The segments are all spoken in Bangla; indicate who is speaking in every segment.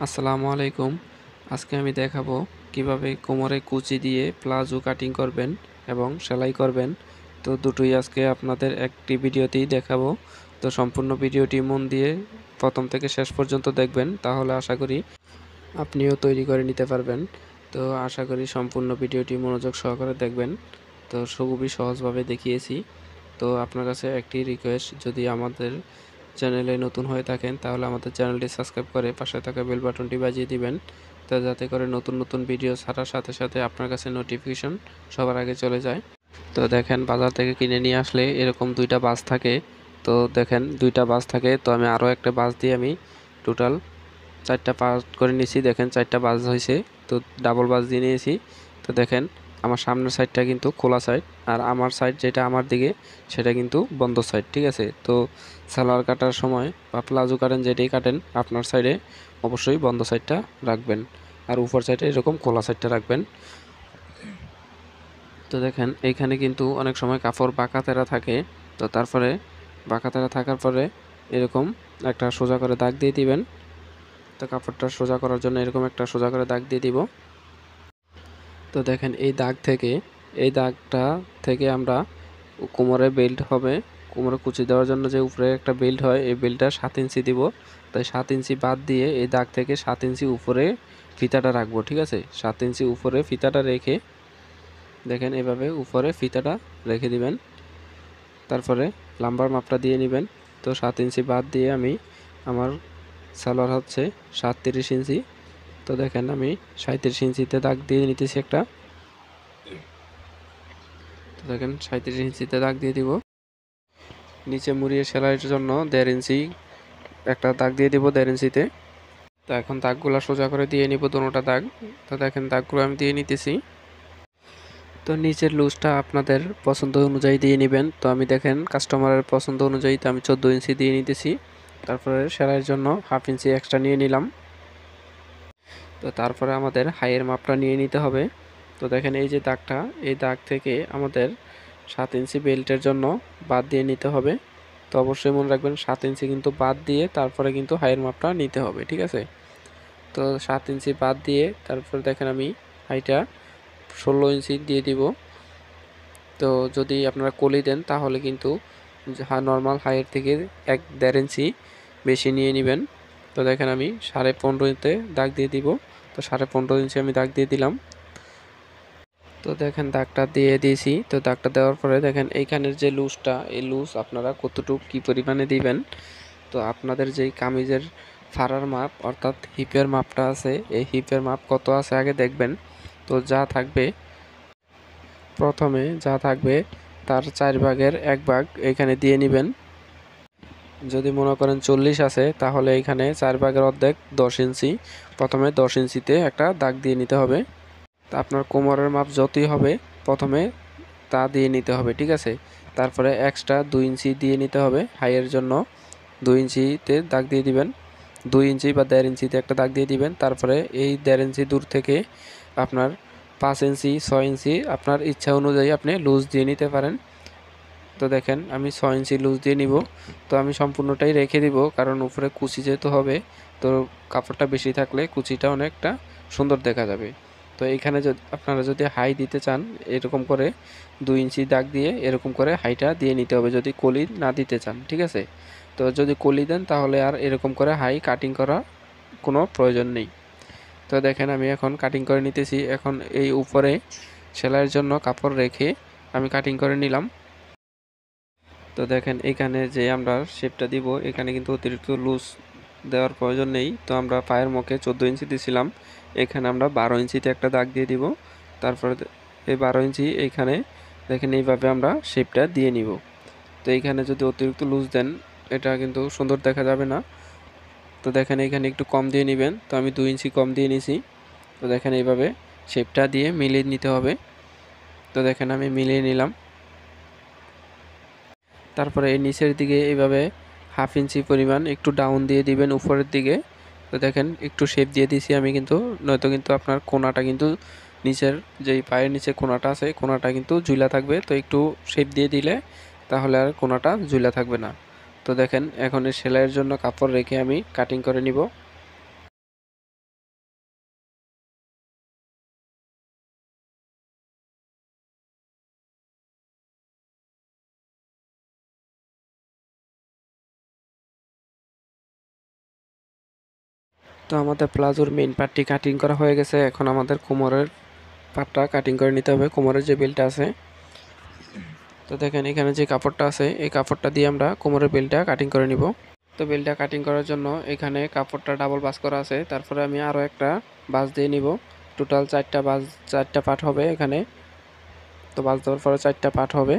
Speaker 1: আসসালামু আলাইকুম। আজকে আমি দেখাবো কিভাবে কোমরে কুচি দিয়ে প্লাজো কাটিং করবেন এবং সেলাই করবেন। তো দুটোই আজকে আপনাদের একটি ভিডিওতেই দেখাবো। তো সম্পূর্ণ ভিডিওটি মন দিয়ে প্রথম থেকে শেষ পর্যন্ত দেখবেন, তাহলে আশা করি আপনিও তৈরি করে নিতে পারবেন। তো আশা করি সম্পূর্ণ ভিডিওটি মনোযোগ সহকারে দেখবেন। তো খুবই সহজভাবে দেখিয়েছি। তো আপনার কাছে একটি রিকোয়েস্ট, যদি আমাদের চ্যানেলে নতুন হয়ে থাকেন তাহলে আমাদের চ্যানেলটি সাবস্ক্রাইব করে পাশে থাকা বেল বাটনটি বাজিয়ে দিবেন, তো যাতে করে নতুন নতুন ভিডিও ছাড়ার সাথে সাথে আপনার কাছে নোটিফিকেশন সবার আগে চলে যায়। তো দেখেন, বাজার থেকে কিনে নিয়ে আসলে এরকম দুইটা বাস থাকে। তো দেখেন দুইটা বাস থাকে, তো আমি আরও একটা বাস দিয়ে আমি টোটাল চারটা পার্ট করে নিয়েছি। দেখেন চারটা বাস হয়েছে, তো ডাবল বাস দিয়ে নিয়েছি। তো দেখেন আমার সামনের সাইডটা কিন্তু খোলা সাইড, আর আমার সাইড যেটা আমার দিকে সেটা কিন্তু বন্ধ সাইড, ঠিক আছে। তো সালোয়ার কাটার সময় বা প্লাজো কাটেন যেটাই কাটেন, আপনার সাইডে অবশ্যই বন্ধ সাইডটা রাখবেন, আর উপর সাইডে এরকম খোলা সাইডটা রাখবেন। তো দেখেন এইখানে কিন্তু অনেক সময় কাপড় বাঁকা তেরা থাকে, তো তারপরে বাঁকা তেরা থাকার পরে এরকম একটা সোজা করে দাগ দিয়ে দিবেন। তো কাপড়টা সোজা করার জন্য এরকম একটা সোজা করে দাগ দিয়ে দিব। তো দেখেন এই দাগটা থেকে আমরা কোমরে বেল্ট হবে, কোমরে কুচি দেওয়ার জন্য যে উপরে একটা বেল্ট হয়, এই বেল্টটা 7 ইঞ্চি দিব। তাই 7 ইঞ্চি বাদ দিয়ে এই দাগ থেকে 7 ইঞ্চি উপরে ফিতাটা রাখবো, ঠিক আছে। 7 ইঞ্চি উপরে ফিতাটা রেখে দেখেন এভাবে উপরে ফিতাটা রেখে দিবেন। তারপরে লাম্বার মাপটা দিয়ে নেবেন। তো 7 ইঞ্চি বাদ দিয়ে আমি আমার সালোয়ার হচ্ছে 37 ইঞ্চি। তো দেখেন আমি 37 ইঞ্চিতে দাগ দিয়ে নিতেছি একটা। তো দেখেন 37 ইঞ্চিতে দাগ দিয়ে দিব। নিচে মুড়িয়ে সেলাইয়ের জন্য 1.5 ইঞ্চি একটা দাগ দিয়ে দিব, 1.5 ইঞ্চিতে। তো এখন দাগগুলো সোজা করে দিয়ে নিব দুটোটা দাগ। তো দেখেন দাগগুলো আমি দিয়ে নিতেছি। তো নিচের লুজটা আপনাদের পছন্দ অনুযায়ী দিয়ে নেবেন। তো আমি দেখেন কাস্টমারের পছন্দ অনুযায়ী তো আমি 14 ইঞ্চি দিয়ে নিতেছি। তারপরে সেলাইয়ের জন্য 1/2 ইঞ্চি এক্সট্রা নিয়ে নিলাম। তো তারপরে আমাদের হাইয়ের মাপটা নিয়ে নিতে হবে। তো দেখেন এই যে দাগটা, এই দাগ থেকে আমাদের 7 ইঞ্চি বেল্টের জন্য বাদ দিয়ে নিতে হবে। তো অবশ্যই মনে রাখবেন 7 ইঞ্চি কিন্তু বাদ দিয়ে তারপরে কিন্তু হাইয়ের মাপটা নিতে হবে, ঠিক আছে। তো 7 ইঞ্চি বাদ দিয়ে তারপরে দেখেন আমি হাইটা 16 ইঞ্চি দিয়ে দিব। তো যদি আপনারা কলি দেন তাহলে কিন্তু নর্মাল হাইয়ের থেকে 1-1.5 ইঞ্চি বেশি নিয়ে নেবেন। তো দেখেন আমি 15.5-তে দাগ দিয়ে দিব। তো 15.5 ইঞ্চি আমি দাগ দিয়ে দিলাম। তো দেখেন দাগটা দিয়ে দিয়েছি। তো দাগটা দেওয়ার পরে দেখেন এইখানের যে লুজটা, এই লুজ আপনারা কতটুকু কী পরিমাণে দিবেন। তো আপনাদের যেই কামিজের ফাড়ার মাপ অর্থাৎ হিপের মাপটা আছে, এই হিপের মাপ কত আছে আগে দেখবেন। তো প্রথমে যা থাকবে তার 1/4 ভাগ এখানে দিয়ে নেবেন। যদি মনে করেন 40 আছে তাহলে এখানে 1/4 10 ইঞ্চি, প্রথমে 10 ইঞ্চিতে একটা দাগ দিয়ে নিতে হবে। তা আপনার কোমরের মাপ যতই হবে প্রথমে তা দিয়ে নিতে হবে, ঠিক আছে। তারপরে এক্সট্রা 2 ইঞ্চি দিয়ে নিতে হবে হাইয়ের জন্য। 2 ইঞ্চিতে দাগ দিয়ে দিবেন। 2 ইঞ্চি বা 1.5 ইঞ্চিতে একটা দাগ দিয়ে দিবেন। তারপরে এই 1.5 ইঞ্চি দূর থেকে আপনার 5 ইঞ্চি 6 ইঞ্চি আপনার ইচ্ছা অনুযায়ী আপনি লুজ দিয়ে নিতে পারেন। তো দেখেন আমি 6 ইঞ্চি লুজ দিয়ে নিব। তো আমি সম্পূর্ণটাই রেখে দিব, কারণ উপরে কুচি যেহেতু হবে, তো কাপড়টা বেশি থাকলে কুচিটা অনেকটা সুন্দর দেখা যাবে। তো এইখানে যদি আপনারা যদি হাই দিতে চান, এরকম করে 2 ইঞ্চি দাগ দিয়ে এরকম করে হাইটা দিয়ে নিতে হবে, যদি কলি না দিতে চান, ঠিক আছে। তো যদি কলি দেন তাহলে আর এরকম করে হাই কাটিং করা কোনো প্রয়োজন নেই। তো দেখেন আমি এখন কাটিং করে নিতেছি। এখন এই উপরে সেলাইয়ের জন্য কাপড় রেখে আমি কাটিং করে নিলাম। তো দেখেন এখানে যে আমরা শেপটা দিব, এখানে কিন্তু অতিরিক্ত লুজ দেওয়ার প্রয়োজন নেই। তো আমরা পায়ের মুখে 14 ইঞ্চি দিয়েছিলাম, এখানে আমরা 12 ইঞ্চিতে একটা দাগ দিয়ে দিব। তারপরে এই 12 ইঞ্চি এইখানে দেখেন এইভাবে আমরা শেপটা দিয়ে নিব। তো এইখানে যদি অতিরিক্ত লুজ দেন এটা কিন্তু সুন্দর দেখা যাবে না। তো দেখেন এখানে একটু কম দিয়ে নেবেন। তো আমি 2 ইঞ্চি কম দিয়ে নিছি। তো দেখেন এইভাবে শেপটা দিয়ে মিলিয়ে নিতে হবে। তো দেখেন আমি মিলিয়ে নিলাম। তারপরে এই নিচের দিকে এইভাবে 1/2 ইঞ্চি পরিমাণ একটু ডাউন দিয়ে দিবেন উপরের দিকে। তো দেখেন একটু শেপ দিয়ে দিছি আমি, কিন্তু নয়তো কিন্তু আপনার কোনাটা কিন্তু নিচের যেই পায়ের নিচে কোনাটা আছে, কোনাটা কিন্তু ঝুলা থাকবে। তো একটু শেপ দিয়ে দিলে তাহলে আর কোনাটা ঝুলা থাকবে না। তো দেখেন এখন এই সেলাইয়ের জন্য কাপড় রেখে আমি কাটিং করে নিব। তো আমাদের প্লাজোর মেইন পার্টটি কাটিং করা হয়ে গেছে। এখন আমাদের কোমরের পার্টটা কাটিং করে নিতে হবে, কোমরের যে বেল্টটা আছে। তো দেখেন এখানে যে কাপড়টা আছে এই কাপড়টা দিয়ে আমরা কোমরের বেল্টটা কাটিং করে নিব। তো বেল্টটা কাটিং করার জন্য এখানে কাপড়টা ডাবল ভাঁজ করা আছে, তারপরে আমি আরও একটা ভাঁজ দিয়ে নিব। টোটাল 4টা ভাঁজ, 4টা পার্ট হবে এখানে। তো ভাঁজ দেওয়ার পরে 4টা পার্ট হবে।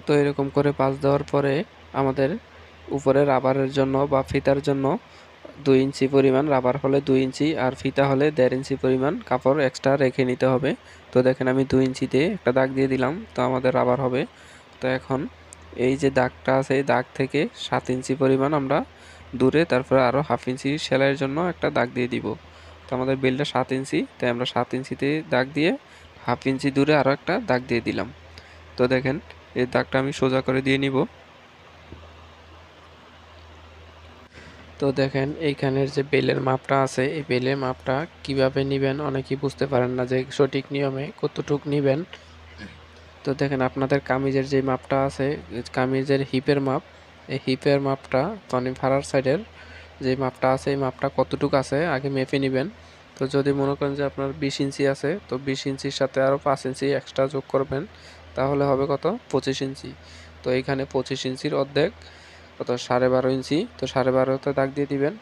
Speaker 1: তো এরকম করে ভাঁজ দেওয়ার পরে আমাদের উপরে রাবারের জন্য বা ফিতার জন্য 2 ইঞ্চি পরিমাণ, রাবার হলে 2 ইঞ্চি আর ফিতা হলে 1.5 ইঞ্চি পরিমাণ কাপড় এক্সট্রা রেখে নিতে হবে। তো দেখেন আমি 2 ইঞ্চিতে একটা দাগ দিয়ে দিলাম, তো আমাদের রাবার হবে। তো এখন এই যে দাগটা আছে এই দাগ থেকে 7 ইঞ্চি পরিমাণ আমরা দূরে, তারপরে আরও হাফ ইঞ্চি সেলাইয়ের জন্য একটা দাগ দিয়ে দিব। তো আমাদের বেলটা 7 ইঞ্চি, তাই আমরা 7 ইঞ্চিতে দাগ দিয়ে হাফ ইঞ্চি দূরে আরও একটা দাগ দিয়ে দিলাম। তো দেখেন এই দাগটা আমি সোজা করে দিয়ে নিব। তো দেখেন এইখানের যে বেলের মাপটা আছে এই বেলের মাপটা কিভাবে নেবেন অনেকেই বুঝতে পারেন না যে সঠিক নিয়মে কতটুক নেবেন। তো দেখেন আপনাদের কামিজের যে মাপটা আছে, কামিজের হিপের মাপ, এই হিপের মাপটা মানে ফাড়ার সাইডের যে মাপটা আছে এই মাপটা কতটুক আছে আগে মেপে নেবেন। তো যদি মনে করেন যে আপনার 20 ইঞ্চি আছে, তো 20 ইঞ্চির সাথে আরও 5 ইঞ্চি এক্সট্রা যোগ করবেন, তাহলে হবে কত 25 ইঞ্চি। তো এইখানে 25 ইঞ্চির অর্ধেক কত 12.5 ইঞ্চি, তো 12.5তে দাগ দিয়ে দিবেন,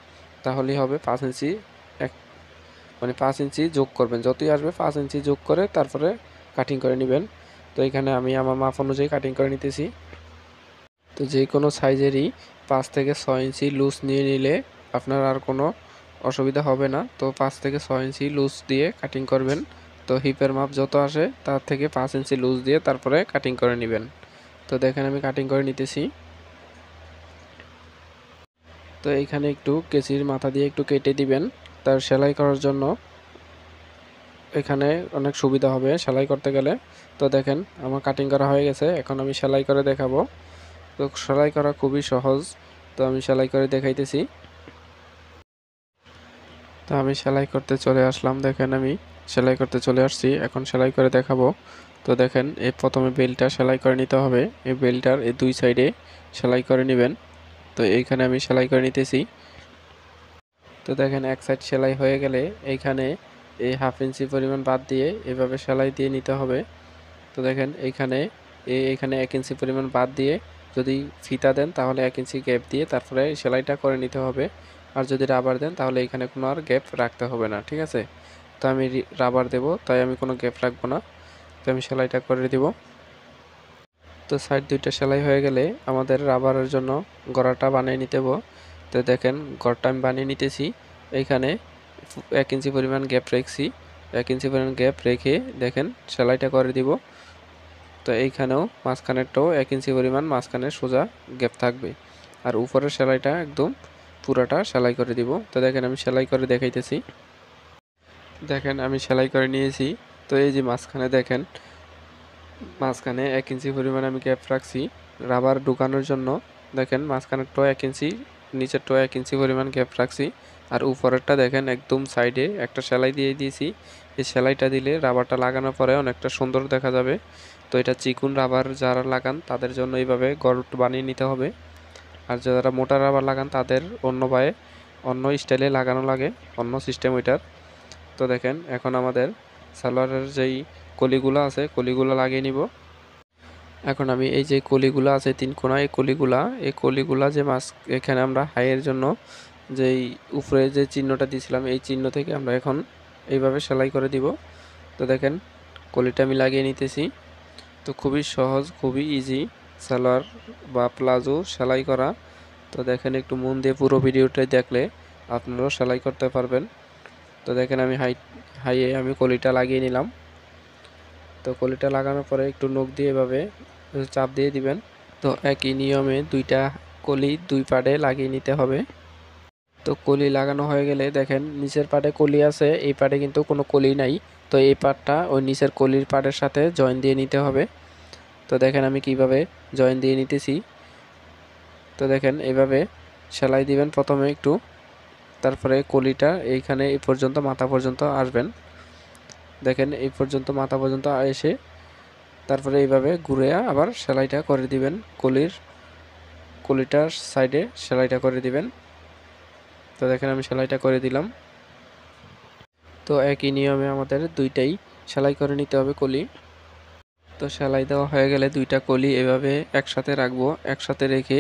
Speaker 1: তাহলেই হবে 5 ইঞ্চি। এক মানে 5 ইঞ্চি যোগ করবেন, যতই আসবে 5 ইঞ্চি যোগ করে তারপরে কাটিং করে নেবেন। তো এখানে আমি আমার মাপ অনুযায়ী কাটিং করে নিতেছি। তো যে কোনো সাইজেরই 5 থেকে 6 ইঞ্চি লুজ নিয়ে নিলে আপনার আর কোনো অসুবিধা হবে না। তো 5 থেকে 6 ইঞ্চি লুজ দিয়ে কাটিং করবেন। তো হিপের মাপ যত আসে তার থেকে 5 ইঞ্চি লুজ দিয়ে তারপরে কাটিং করে নেবেন। তো দেখেন আমি কাটিং করে নিতেছি। তো এইখানে একটু কেচির মাথা দিয়ে একটু কেটে দিবেন, তার সেলাই করার জন্য এখানে অনেক সুবিধা হবে সেলাই করতে গেলে। তো দেখেন আমার কাটিং করা হয়ে গেছে, এখন আমি সেলাই করে দেখাবো। তো সেলাই করা খুবই সহজ, তো আমি সেলাই করে দেখাইতেছি। তো আমি সেলাই করতে চলে আসলাম, দেখেন আমি সেলাই করতে চলে আসছি, এখন সেলাই করে দেখাবো। তো দেখেন এই প্রথমে বেল্টটা সেলাই করে নিতে হবে, এই বেল্টটার এই দুই সাইডে সেলাই করে নেবেন। তো এইখানে আমি সেলাই করে নিতেছি। তো দেখেন এক সাইড সেলাই হয়ে গেলে এইখানে এই হাফ ইঞ্চি পরিমাণ বাদ দিয়ে এভাবে সেলাই দিয়ে নিতে হবে। তো দেখেন এইখানে এইখানে 1 ইঞ্চি পরিমাণ বাদ দিয়ে যদি ফিতা দেন তাহলে 1 ইঞ্চি গ্যাপ দিয়ে তারপরে সেলাইটা করে নিতে হবে। আর যদি রাবার দেন তাহলে এখানে কোনো আর গ্যাপ রাখতে হবে না, ঠিক আছে। তো আমি রাবার দেব, তাই আমি কোনো গ্যাপ রাখবো না। তো আমি সেলাইটা করে দিব। তো সাইড দুইটা সেলাই হয়ে গেলে আমাদের রাবারের জন্য গড়াটা বানিয়ে নিতে হবে। তো দেখেন গড়টা আমি বানিয়ে নিতেছি। এইখানে 1 ইঞ্চি পরিমাণ গ্যাপ রেখেছি, 1 ইঞ্চি পরিমাণ গ্যাপ রেখে দেখেন সেলাইটা করে দিব। তো এইখানেও মাঝখানেরটাও 1 ইঞ্চি পরিমাণ মাঝখানে সোজা গ্যাপ থাকবে, আর উপরের সেলাইটা একদম পুরাটা সেলাই করে দিব। তো দেখেন আমি সেলাই করে দেখাইতেছি। দেখেন আমি সেলাই করে নিয়েছি। তো এই যে মাঝখানে দেখেন মাঝখানে 1 ইঞ্চি পরিমাণ আমি গ্যাপ রাখছি রাবার ঢুকানোর জন্য। দেখেন মাঝখানেরটাও 1 ইঞ্চি, নিচেরটাও 1 ইঞ্চি পরিমাণ গ্যাপ রাখছি, আর উপরেরটা দেখেন একদম সাইডে একটা সেলাই দিয়ে দিয়েছি। এই সেলাইটা দিলে রাবারটা লাগানোর পরে অনেকটা সুন্দর দেখা যাবে। তো এটা চিকুন রাবার যারা লাগান তাদের জন্য এইভাবে গর্ত বানিয়ে নিতে হবে, আর যারা মোটা রাবার লাগান তাদের অন্যভাবে অন্য স্টাইলে লাগানো লাগে, অন্য সিস্টেম ওইটার। তো দেখেন এখন আমাদের সালোয়ারের যেই কলিগুলো আছে কলিগুলো লাগিয়ে নিব। এখন আমি এই যে কলিগুলো আছে 3 কোণা, এই কলিগুলা যে মাছ এখানে আমরা হাইয়ের জন্য যেই উপরে যে চিহ্নটা দিয়েছিলাম এই চিহ্ন থেকে আমরা এখন এইভাবে সেলাই করে দিব। তো দেখেন কলিটা আমি লাগিয়ে নিতেছি। তো খুবই সহজ, খুবই ইজি সালোয়ার বা প্লাজো সেলাই করা। তো দেখেন একটু মন দিয়ে পুরো ভিডিওটাই দেখলে আপনারাও সেলাই করতে পারবেন। তো দেখেন আমি হাইয়ে আমি কলিটা লাগিয়ে নিলাম। তো কলিটা লাগানোর পরে একটু নখ দিয়ে এভাবে চাপ দিয়ে দিবেন। তো একই নিয়মে দুইটা কলি দুই পাড়ে লাগিয়ে নিতে হবে। তো কলি লাগানো হয়ে গেলে দেখেন নিচের পাড়ে কলি আছে, এই পাড়ে কিন্তু কোনো কলি নাই। তো এই পাড়টা ওই নিচের কলির পাড়ের সাথে জয়েন দিয়ে নিতে হবে। তো দেখেন আমি কিভাবে জয়েন দিয়ে নিতেছি। তো দেখেন এইভাবে সেলাই দিবেন প্রথমে একটু, তারপরে কলিটা এইখানে এই পর্যন্ত মাথা পর্যন্ত আসবেন। দেখেন এই পর্যন্ত মাথা পর্যন্ত এসে তারপরে এইভাবে ঘুরে আবার সেলাইটা করে দিবেন, কলিটার সাইডে সেলাইটা করে দিবেন। তো দেখেন আমি সেলাইটা করে দিলাম। তো একই নিয়মে আমাদের দুইটাই সেলাই করে নিতে হবে কলি। তো সেলাই দেওয়া হয়ে গেলে দুইটা কলি এভাবে একসাথে রাখবো। একসাথে রেখে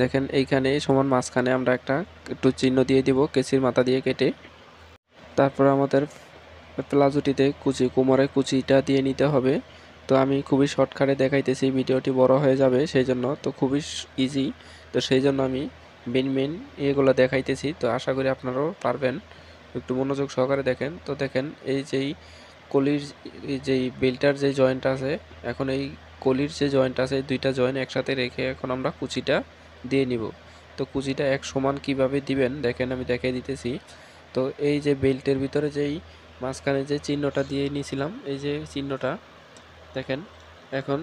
Speaker 1: দেখেন এইখানে সমান মাঝখানে আমরা একটা একটু চিহ্ন দিয়ে দিব কেচির মাথা দিয়ে কেটে। তারপর আমাদের প্লাজোটিতে কোমরে কুচিটা দিয়ে নিতে হবে। তো আমি খুবই শর্টকাটে দেখাইতেছি, ভিডিওটি বড় হয়ে যাবে সেই জন্য, তো খুবই ইজি। তো সেই জন্য আমি মেন এগুলো দেখাইতেছি। তো আশা করি আপনারাও পারবেন, একটু মনোযোগ সহকারে দেখেন। তো দেখেন এই যেই কলির যেই বেল্টার যে জয়েন্ট আছে, এখন এই কলির যে জয়েন্ট আছে দুইটা জয়েন্ট একসাথে রেখে এখন আমরা কুচিটা দিয়ে নিব। তো কুচিটা এক সমান কিভাবে দিবেন দেখেন আমি দেখিয়ে দিতেছি। তো এই যে বেল্টের ভিতরে যেই মাঝখানে যে চিহ্নটা দিয়ে নিয়েছিলাম, এই যে চিহ্নটা দেখেন, এখন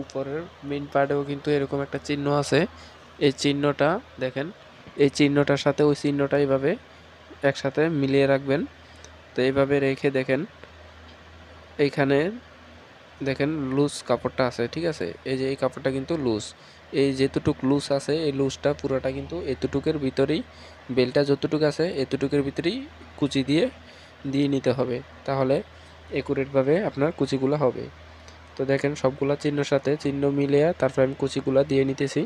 Speaker 1: উপরের মেইন পার্টেও কিন্তু এরকম একটা চিহ্ন আছে। এই চিহ্নটা দেখেন, এই চিহ্নটার সাথে ওই চিহ্নটা এইভাবে একসাথে মিলিয়ে রাখবেন। তো এইভাবে রেখে দেখেন এইখানে দেখেন লুজ কাপড়টা আছে, ঠিক আছে, এই যে এই কাপড়টা কিন্তু লুজ, এই যেতটুক লুজ আছে এই লুজটা পুরোটা কিন্তু এতটুকের ভিতরেই, বেলটা যতটুকু আছে এতটুকের ভিতরেই কুচি দিয়ে নিতে হবে, তাহলে একুরেটভাবে আপনার কুচিগুলো হবে। তো দেখেন সবগুলা চিহ্নের সাথে চিহ্ন মিলিয়ে তারপর আমি কুচিগুলা দিয়ে নিতেছি।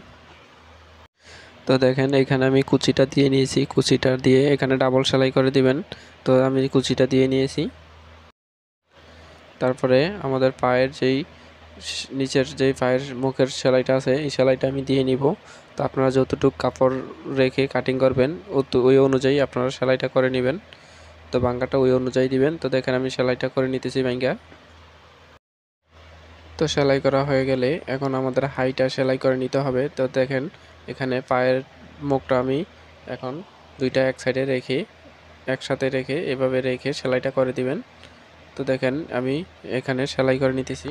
Speaker 1: তো দেখেন এখানে আমি কুচিটা দিয়ে নিয়েছি, কুচিটা দিয়ে এখানে ডাবল সেলাই করে দিবেন। তো আমি কুচিটা দিয়ে নিয়েছি। তারপরে আমাদের পায়ের যেই নিচের যেই পায়ের মুখের সেলাইটা আছে এই সেলাইটা আমি দিয়ে নিব। তো আপনারা যতটুকু কাপড় রেখে কাটিং করবেন ওই অনুযায়ী আপনারা সেলাইটা করে নেবেন। তো ভাঙ্গাটা ওই অনুযায়ী দিবেন। তো দেখেন আমি সেলাইটা করে নিতেছি ভাঙ্গা। তো সেলাই করা হয়ে গেলে এখন আমাদের হাইটা সেলাই করে নিতে হবে। তো দেখেন এখানে পায়ের মুখটা আমি এখন দুইটা এক সাইডে রেখে একসাথে রেখে এভাবে রেখে সেলাইটা করে দিবেন। তো দেখেন আমি এখানে সেলাই করে নিতেছি।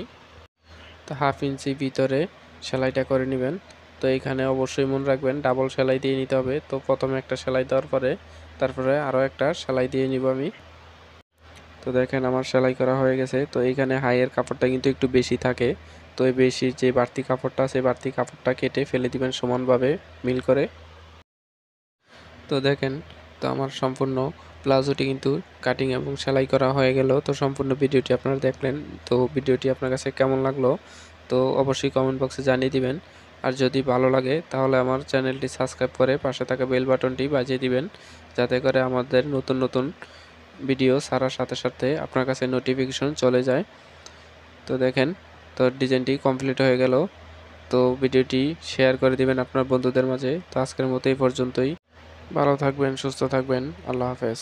Speaker 1: তো 1/2 ইঞ্চি ভিতরে সেলাইটা করে নেবেন। তো এইখানে অবশ্যই মনে রাখবেন ডাবল সেলাই দিয়ে নিতে হবে। তো প্রথমে একটা সেলাই দেওয়ার পরে তারপরে আরও একটা সেলাই দিয়ে নিব আমি। তো দেখেন আমার সেলাই করা হয়ে গেছে। তো এইখানে হাইয়ের কাপড়টা কিন্তু একটু বেশি থাকে, তো এই বেশি যে বাড়তি কাপড়টা আছে বাড়তি কাপড়টা কেটে ফেলে দিবেন সমানভাবে মিল করে। তো দেখেন, তো আমার সম্পূর্ণ প্লাজোটি কিন্তু কাটিং এবং সেলাই করা হয়ে গেল। তো সম্পূর্ণ ভিডিওটি আপনারা দেখলেন। তো ভিডিওটি আপনার কাছে কেমন লাগলো তো অবশ্যই কমেন্ট বক্সে জানিয়ে দিবেন। আর যদি ভালো লাগে তাহলে আমার চ্যানেলটি সাবস্ক্রাইব করে পাশে থাকা বেল বাটনটি বাজিয়ে দিবেন, যাতে করে আমাদের নতুন নতুন ভিডিও ছাড়ার সাথে সাথে আপনার কাছে নোটিফিকেশন চলে যায়। তো দেখেন, তো ডিজাইনটি কমপ্লিট হয়ে গেল। তো ভিডিওটি শেয়ার করে দিবেন আপনার বন্ধুদের মাঝে। তো আজকের মতো এই পর্যন্তই। ভালো থাকবেন, সুস্থ থাকবেন। আল্লাহ হাফেজ।